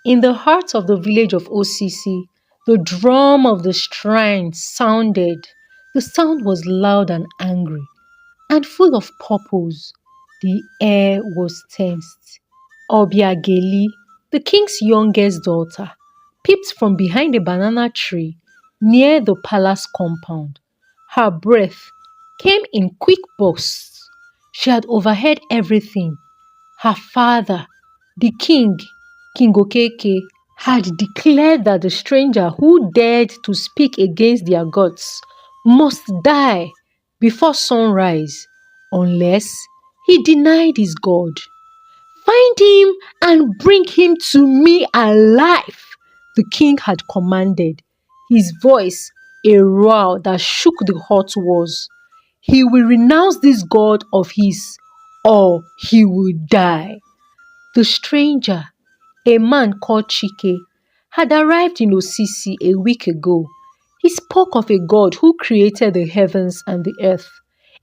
In the heart of the village of Osisi, the drum of the shrine sounded. The sound was loud and angry, and full of purpose. The air was tensed. Obiageli, the king's youngest daughter, peeped from behind a banana tree near the palace compound. Her breath came in quick bursts. She had overheard everything. Her father, the king, King Okeke, had declared that the stranger who dared to speak against their gods must die before sunrise unless he denied his god. Find him and bring him to me alive, the king had commanded, his voice a roar that shook the hot walls. He will renounce this god of his, or he will die. The stranger, a man called Chike, had arrived in Osisi a week ago. He spoke of a God who created the heavens and the earth,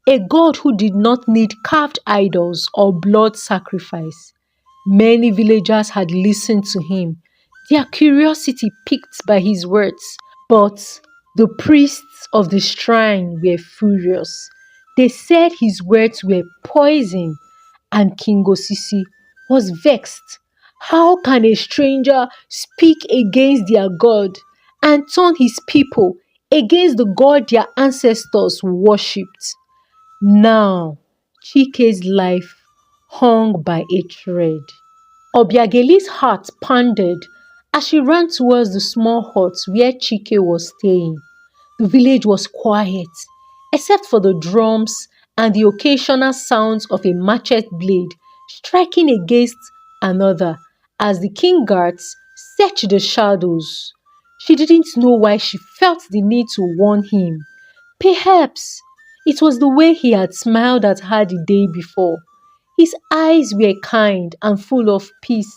a God who did not need carved idols or blood sacrifice. Many villagers had listened to him, their curiosity piqued by his words, but the priests of the shrine were furious. They said his words were poison, and King Osisi was vexed. How can a stranger speak against their God and turn his people against the God their ancestors worshipped? Now, Chike's life hung by a thread. Obiageli's heart pounded as she ran towards the small hut where Chike was staying. The village was quiet, except for the drums and the occasional sounds of a machete blade striking against another as the king guards searched the shadows. She didn't know why she felt the need to warn him. Perhaps it was the way he had smiled at her the day before. His eyes were kind and full of peace.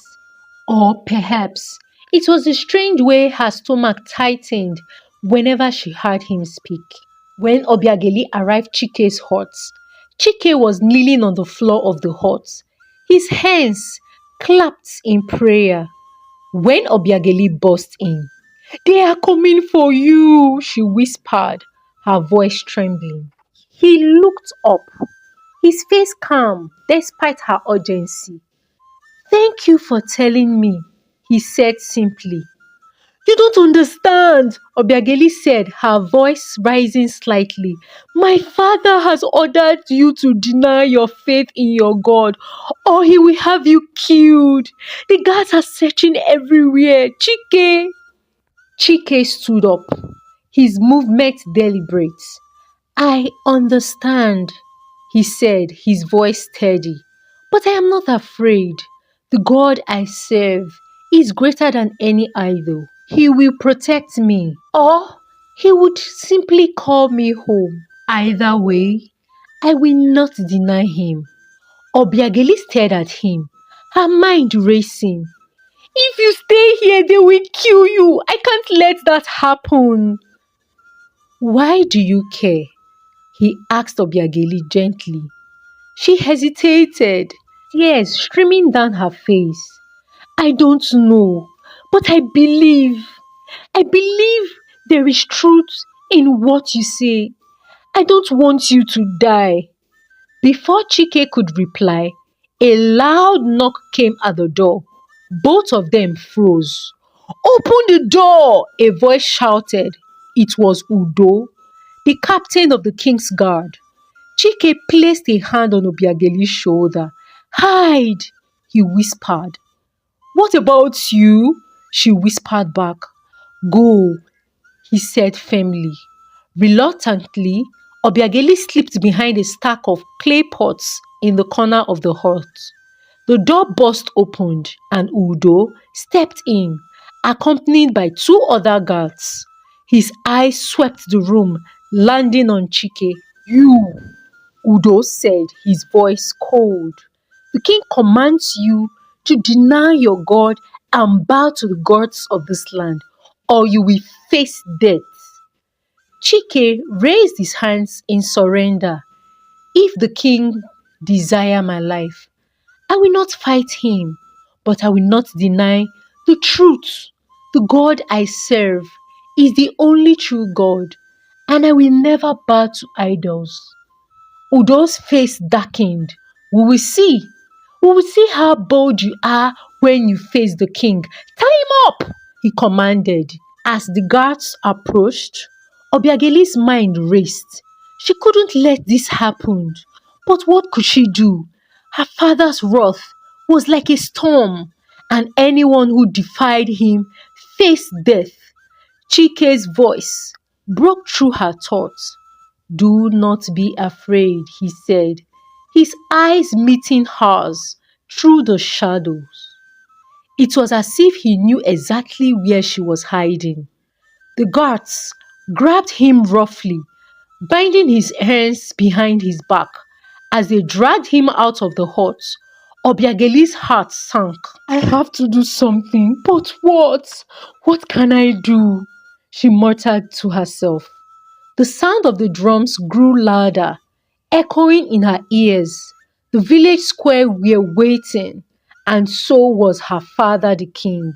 Or perhaps it was the strange way her stomach tightened whenever she heard him speak. When Obiageli arrived Chike's hut, Chike was kneeling on the floor of the hut, his hands clapped in prayer. When Obiageli burst in, "They are coming for you," she whispered, her voice trembling. He looked up, his face calm despite her urgency. "Thank you for telling me," he said simply. "You don't understand," Obiageli said, her voice rising slightly. "My father has ordered you to deny your faith in your God, or he will have you killed. The guards are searching everywhere. Chike!" Chike stood up, his movement deliberate. "I understand," he said, his voice steady. "But I am not afraid. The God I serve is greater than any idol. He will protect me, or he would simply call me home. Either way, I will not deny him." Obiageli stared at him, her mind racing. "If you stay here, they will kill you. I can't let that happen." "Why do you care?" he asked Obiageli gently. She hesitated, tears streaming down her face. "I don't know, but I believe. I believe there is truth in what you say. I don't want you to die." Before Chike could reply, a loud knock came at the door. Both of them froze. "Open the door!" a voice shouted. It was Udo, the captain of the king's guard. Chike placed a hand on Obiageli's shoulder. "Hide," he whispered. "What about you?" she whispered back. "Go," he said firmly. Reluctantly, Obiageli slipped behind a stack of clay pots in the corner of the hut. The door burst open and Udo stepped in, accompanied by two other guards. His eyes swept the room, landing on Chike. "You," Udo said, his voice cold. "The king commands you to deny your God and bow to the gods of this land, or you will face death." Chike raised his hands in surrender. "If the king desire my life, I will not fight him, but I will not deny The truth, the God I serve, is the only true God, and I will never bow to idols. Udo's face darkened. We will see. We will see how bold you are when you face the king. Tie him up, he commanded. As the guards approached, Obiageli's mind raced. She couldn't let this happen. But what could she do? Her father's wrath was like a storm, and anyone who defied him faced death. Chike's voice broke through her thoughts. Do not be afraid, he said, his eyes meeting hers through the shadows. It was as if he knew exactly where she was hiding. The guards grabbed him roughly, binding his hands behind his back. As they dragged him out of the hut, Obiageli's heart sank. I have to do something, but what? What can I do? She muttered to herself. The sound of the drums grew louder, echoing in her ears. The village square were waiting, and so was her father the king.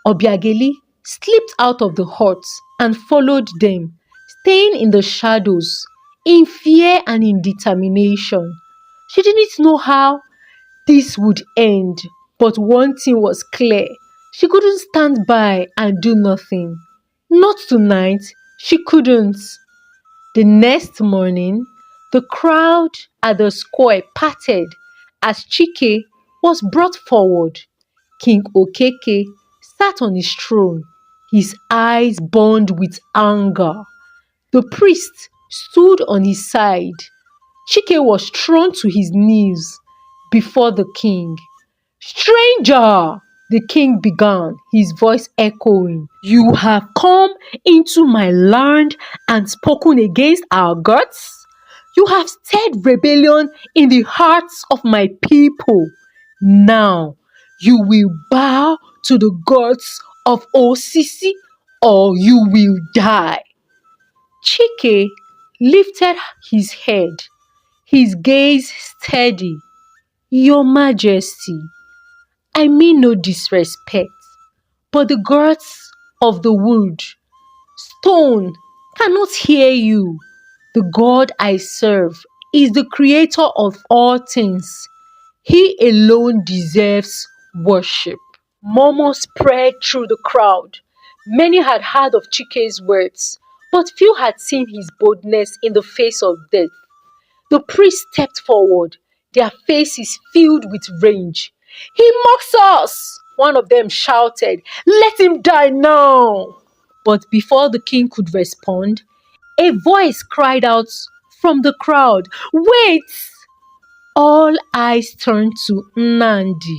Obiageli slipped out of the hut and followed them, staying in the shadows, in fear and in determination. She didn't know how this would end, but one thing was clear. She couldn't stand by and do nothing. Not tonight, she couldn't. The next morning, the crowd at the square parted as Chike was brought forward. King Okeke sat on his throne, his eyes burned with anger. The priest stood on his side. Chike was thrown to his knees before the king. Stranger, the king began, his voice echoing, you have come into my land and spoken against our gods? You have stirred rebellion in the hearts of my people. Now you will bow to the gods of Osisi or you will die. Chike lifted his head, his gaze steady. Your Majesty, I mean no disrespect, but the gods of the wood, stone, cannot hear you. The God I serve is the creator of all things. He alone deserves worship. Murmurs spread through the crowd. Many had heard of Chike's words, but few had seen his boldness in the face of death. The priests stepped forward, their faces filled with rage. He mocks us! One of them shouted. Let him die now! But before the king could respond, a voice cried out from the crowd, Wait! All eyes turned to Nnamdi,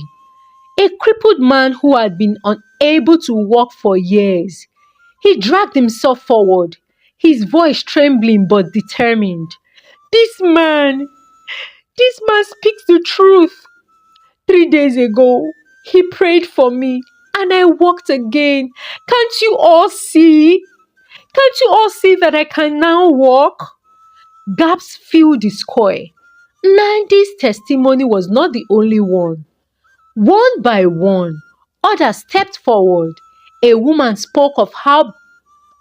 a crippled man who had been unable to walk for years. He dragged himself forward, his voice trembling but determined. This man speaks the truth. 3 days ago, he prayed for me and I walked again. Can't you all see? Can't you all see that I can now walk? Gaps filled the square. Nandi's testimony was not the only one. One by one, others stepped forward. A woman spoke of how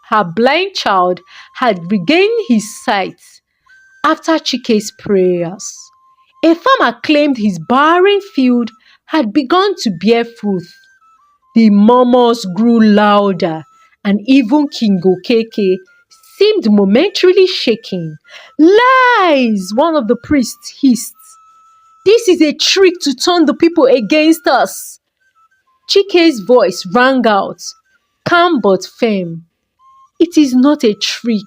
her blind child had regained his sight after Chike's prayers. A farmer claimed his barren field had begun to bear fruit. The murmurs grew louder, and even King Okeke seemed momentarily shaking. Lies! One of the priests hissed. This is a trick to turn the people against us. Chike's voice rang out, calm but firm. It is not a trick.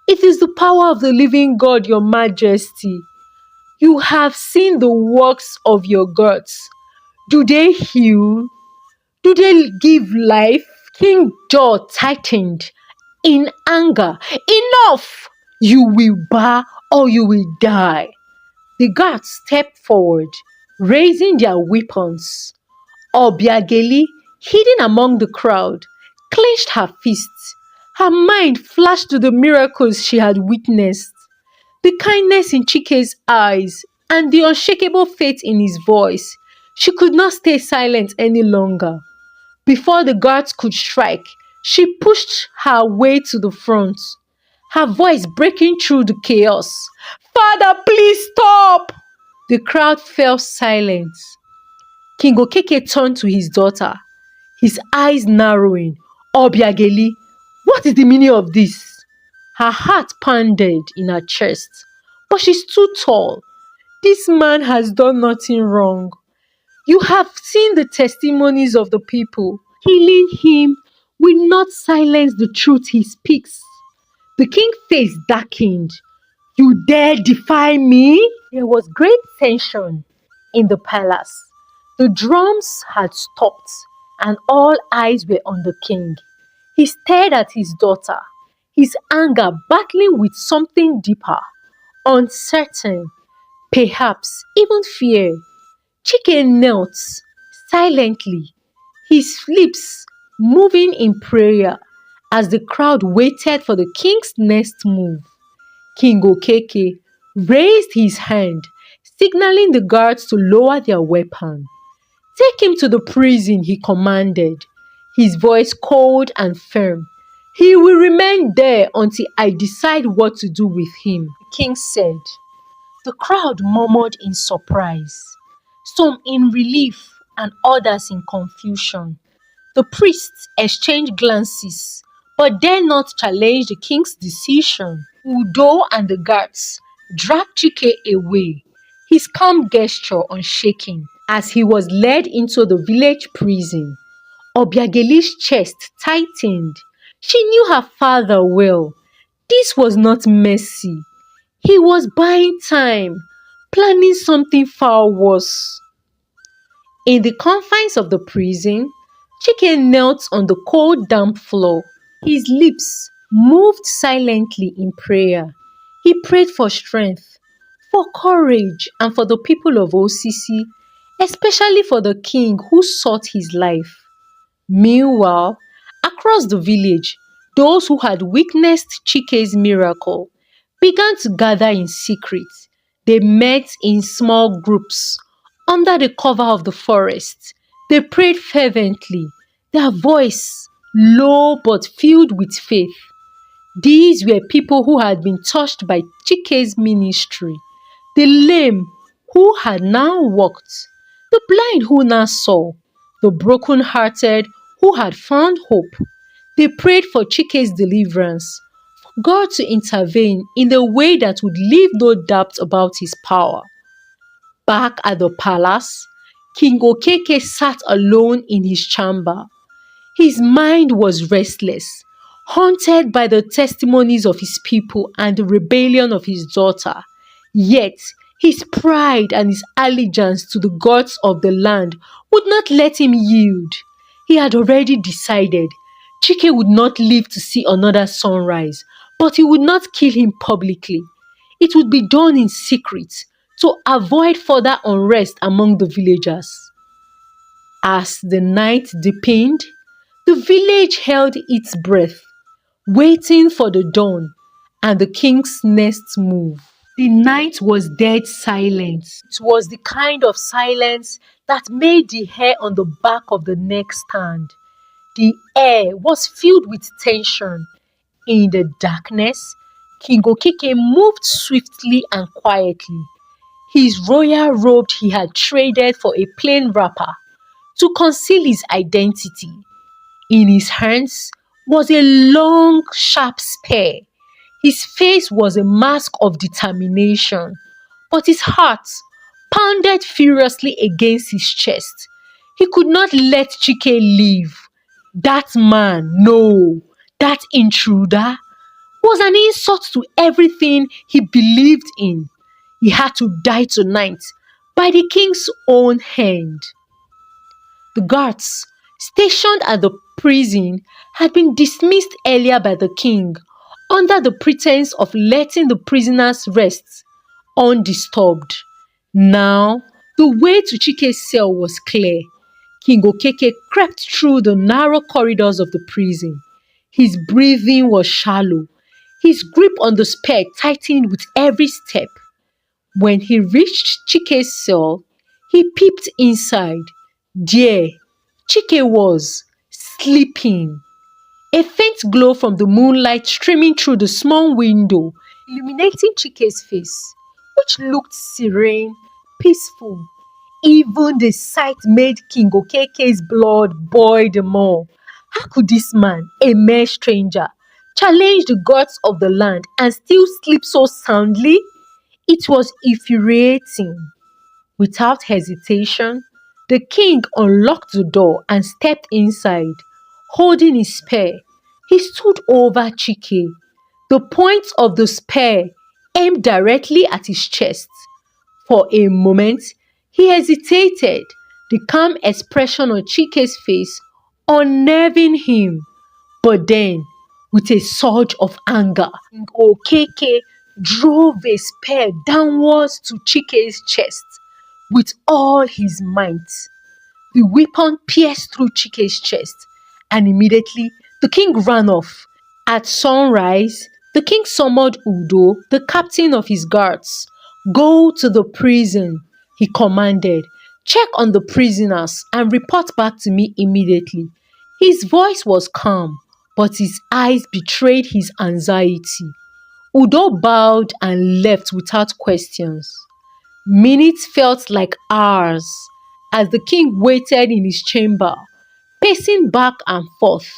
It is the power of the living God, Your Majesty. You have seen the works of your gods. Do they heal? Do they give life? King jaw tightened in anger. Enough! You will bow or you will die. The guards stepped forward, raising their weapons. Obiageli, hidden among the crowd, clenched her fists. Her mind flashed to the miracles she had witnessed. The kindness in Chike's eyes and the unshakable faith in his voice. She could not stay silent any longer. Before the guards could strike, she pushed her way to the front, her voice breaking through the chaos. "Father, please stop!" The crowd fell silent. King Okeke turned to his daughter, his eyes narrowing. "Obiageli, what is the meaning of this?" Her heart pounded in her chest, but she stood tall. "This man has done nothing wrong. You have seen the testimonies of the people. Killing him will not silence the truth he speaks." The king's face darkened. "You dare defy me?" There was great tension in the palace. The drums had stopped and all eyes were on the king. He stared at his daughter, his anger battling with something deeper, uncertain, perhaps even fear. Chike knelt silently, his lips moving in prayer as the crowd waited for the king's next move. King Okeke raised his hand, signaling the guards to lower their weapon. "Take him to the prison," he commanded, his voice cold and firm. "He will remain there until I decide what to do with him," the king said. The crowd murmured in surprise, some in relief and others in confusion. The priests exchanged glances, but dared not challenge the king's decision. Udo and the guards dragged Chike away, his calm gesture unshaken, as he was led into the village prison. Obiageli's chest tightened. She knew her father well. This was not mercy. He was buying time, planning something far worse. In the confines of the prison, Chike knelt on the cold, damp floor. His lips moved silently in prayer. He prayed for strength, for courage, and for the people of OCC, especially for the king who sought his life. Meanwhile, across the village, those who had witnessed Chike's miracle began to gather in secret. They met in small groups under the cover of the forest. They prayed fervently, their voice low but filled with faith. These were people who had been touched by Chike's ministry, the lame who had now walked, the blind who now saw, the broken-hearted who had found hope. They prayed for Chike's deliverance, for God to intervene in a way that would leave no doubt about his power. Back at the palace, King Okeke sat alone in his chamber. His mind was restless, haunted by the testimonies of his people and the rebellion of his daughter. Yet, his pride and his allegiance to the gods of the land would not let him yield. He had already decided Chike would not live to see another sunrise, but he would not kill him publicly. It would be done in secret to avoid further unrest among the villagers. As the night deepened, the village held its breath, waiting for the dawn and the king's next move. The night was dead silent. It was the kind of silence that made the hair on the back of the neck stand. The air was filled with tension. In the darkness, King Okeke moved swiftly and quietly. His royal robe he had traded for a plain wrapper to conceal his identity. In his hands was a long, sharp spear. His face was a mask of determination, but his heart pounded furiously against his chest. He could not let Chike live. That man, no, that intruder, was an insult to everything he believed in. He had to die tonight by the king's own hand. The guards stationed at the prison had been dismissed earlier by the king under the pretense of letting the prisoners rest undisturbed. Now, the way to Chike's cell was clear. King Okeke crept through the narrow corridors of the prison. His breathing was shallow. His grip on the spear tightened with every step. When he reached Chike's cell, he peeped inside. There, Chike was, sleeping. A faint glow from the moonlight streaming through the small window, illuminating Chike's face, which looked serene, peaceful. Even the sight made King Okeke's blood boil the more. How could this man, a mere stranger, challenge the gods of the land and still sleep so soundly? It was infuriating. Without hesitation, the king unlocked the door and stepped inside, holding his spear. He stood over Chike, the point of the spear aimed directly at his chest. For a moment, he hesitated, the calm expression on Chike's face unnerving him. But then, with a surge of anger, Okeke drove a spear downwards to Chike's chest with all his might. The weapon pierced through Chike's chest, and immediately the king ran off. At sunrise, the king summoned Udo, the captain of his guards. Go to the prison, he commanded. Check on the prisoners and report back to me immediately. His voice was calm, but his eyes betrayed his anxiety. Udo bowed and left without questions. Minutes felt like hours as the king waited in his chamber, pacing back and forth.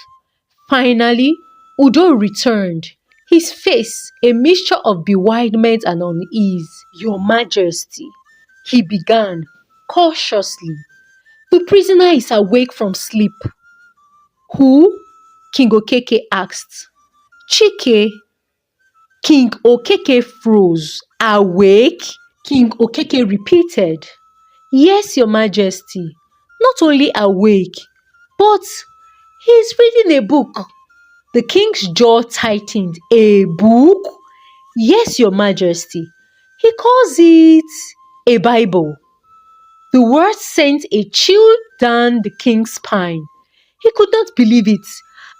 Finally, Udo returned, his face a mixture of bewilderment and unease. Your Majesty, he began cautiously. The prisoner is awake from sleep. Who? King Okeke asked. Chike. King Okeke froze. Awake? King Okeke repeated. Yes, Your Majesty. Not only awake, but he's reading a book. The king's jaw tightened. A book? Yes, Your Majesty. He calls it a Bible. The word sent a chill down the king's spine. He could not believe it.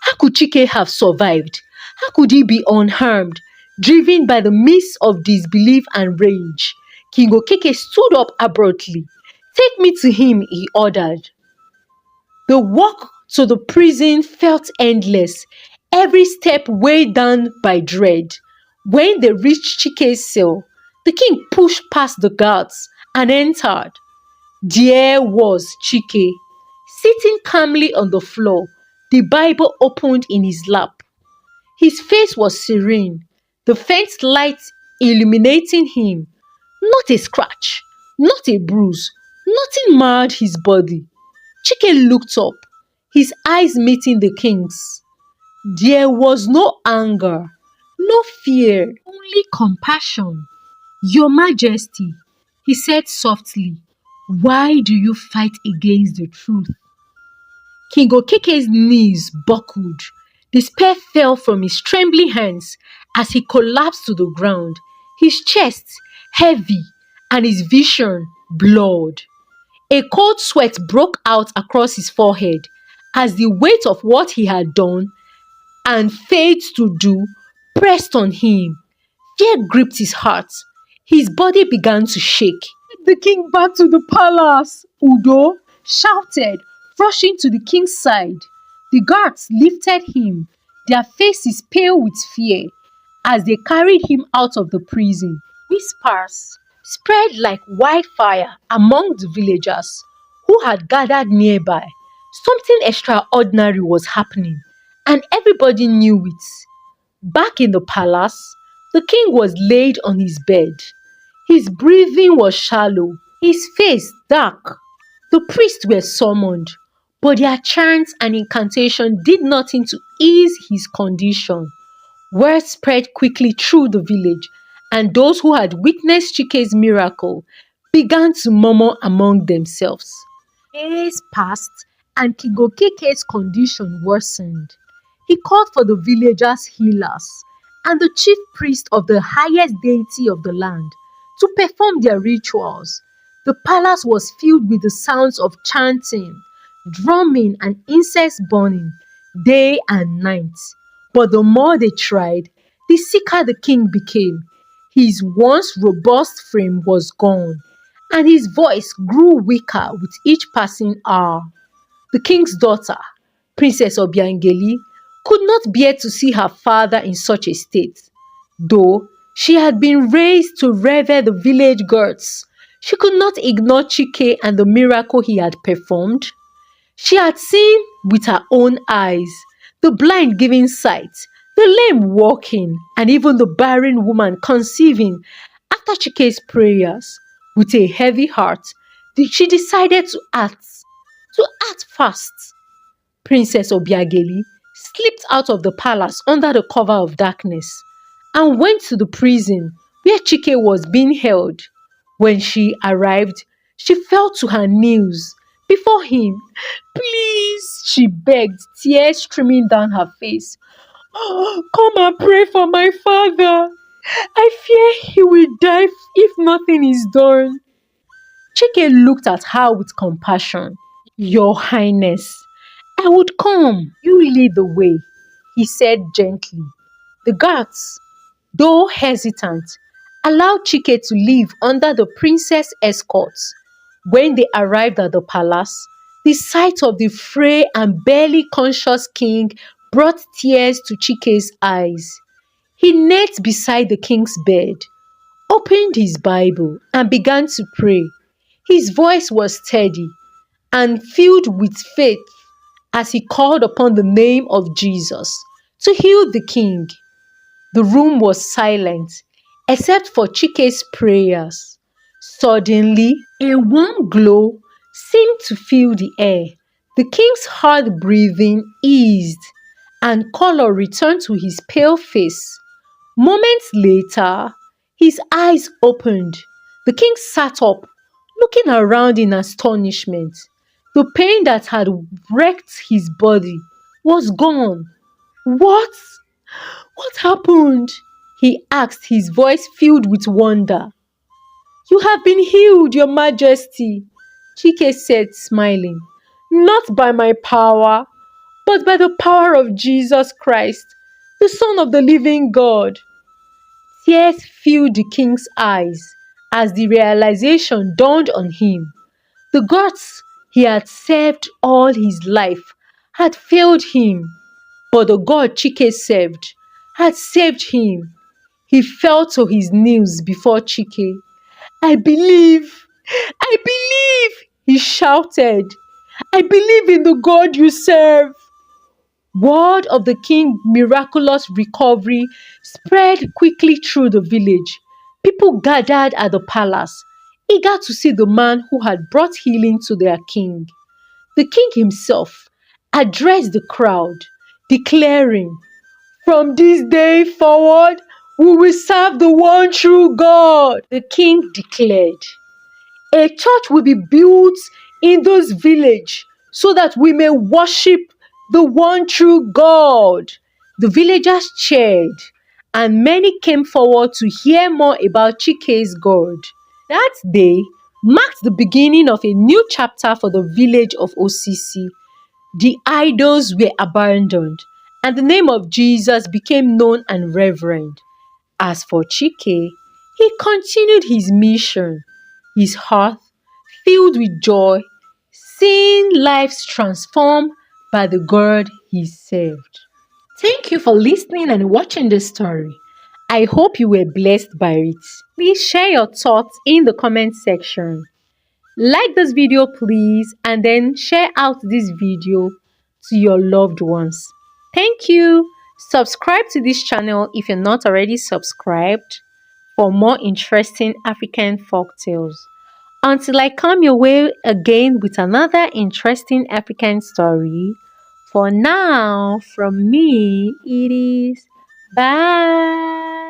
How could Chike have survived? How could he be unharmed, driven by the mist of disbelief and rage? King Okeke stood up abruptly. Take me to him, he ordered. The walk to the prison felt endless, every step weighed down by dread. When they reached Chike's cell, the king pushed past the guards and entered. There was Chike, sitting calmly on the floor, the Bible opened in his lap. His face was serene, the faint light illuminating him. Not a scratch, not a bruise, nothing marred his body. Chike looked up, his eyes meeting the king's. There was no anger, no fear, only compassion. Your Majesty, he said softly, why do you fight against the truth? King Okeke's knees buckled. The spear fell from his trembling hands as he collapsed to the ground, his chest heavy and his vision blurred. A cold sweat broke out across his forehead as the weight of what he had done and failed to do pressed on him. Fear gripped his heart. His body began to shake. The king back to the palace, Udo shouted, rushing to the king's side. The guards lifted him, their faces pale with fear, as they carried him out of the prison. Whispers spread like wildfire among the villagers who had gathered nearby. Something extraordinary was happening, and everybody knew it. Back in the palace, the king was laid on his bed. His breathing was shallow, his face dark. The priests were summoned, but their chants and incantation did nothing to ease his condition. Word spread quickly through the village, and those who had witnessed Chike's miracle began to murmur among themselves. Days passed, and King Okeke's condition worsened. He called for the villagers' healers and the chief priest of the highest deity of the land to perform their rituals. The palace was filled with the sounds of chanting, drumming, and incense burning day and night. But the more they tried, the sicker the king became. His once robust frame was gone, and his voice grew weaker with each passing hour. The king's daughter, Princess Obiangeli could not bear to see her father in such a state. Though she had been raised to revere the village gods, she could not ignore Chike and the miracle he had performed. She had seen with her own eyes the blind giving sight, the lame walking, and even the barren woman conceiving. After Chike's prayers, with a heavy heart, she decided to act fast. Princess Obiageli slipped out of the palace under the cover of darkness and went to the prison where Chike was being held. When she arrived, she fell to her knees before him. Please, she begged, tears streaming down her face. Come and pray for my father. I fear he will die if nothing is done. Chike looked at her with compassion. Your Highness, I would come. You lead the way, he said gently. The guards, though hesitant, allowed Chike to live under the princess' escort. When they arrived at the palace, the sight of the frail and barely conscious king brought tears to Chike's eyes. He knelt beside the king's bed, opened his Bible, and began to pray. His voice was steady and filled with faith as he called upon the name of Jesus to heal the king. The room was silent except for Chike's prayers. Suddenly, a warm glow seemed to fill the air. The king's hard breathing eased and color returned to his pale face. Moments later, his eyes opened. The king sat up, looking around in astonishment. The pain that had wrecked his body was gone. What? What happened? He asked, his voice filled with wonder. You have been healed, Your Majesty, Chike said, smiling. Not by my power, but by the power of Jesus Christ, the Son of the living God. Tears filled the king's eyes as the realization dawned on him. The gods he had served all his life had failed him, but the God Chike served had saved him. He fell to his knees before Chike. I believe, I believe, he shouted. I believe in the God you serve. Word of the king's miraculous recovery spread quickly through the village. People gathered at the palace, eager to see the man who had brought healing to their king. The king himself addressed the crowd, declaring, From this day forward, we will serve the one true God. The king declared, A church will be built in this village so that we may worship the one true God. The villagers cheered, and many came forward to hear more about Chike's God. That day marked the beginning of a new chapter for the village of Osisi. The idols were abandoned, and the name of Jesus became known and revered. As for Chike, he continued his mission, his heart filled with joy, seeing lives transformed by the God he served. Thank you for listening and watching this story. I hope you were blessed by it. Please share your thoughts in the comment section. Like this video please, and then share out this video to your loved ones. Thank you. Subscribe to this channel if you're not already subscribed for more interesting African folktales. Until I come your way again with another interesting African story, for now, from me, it is bye.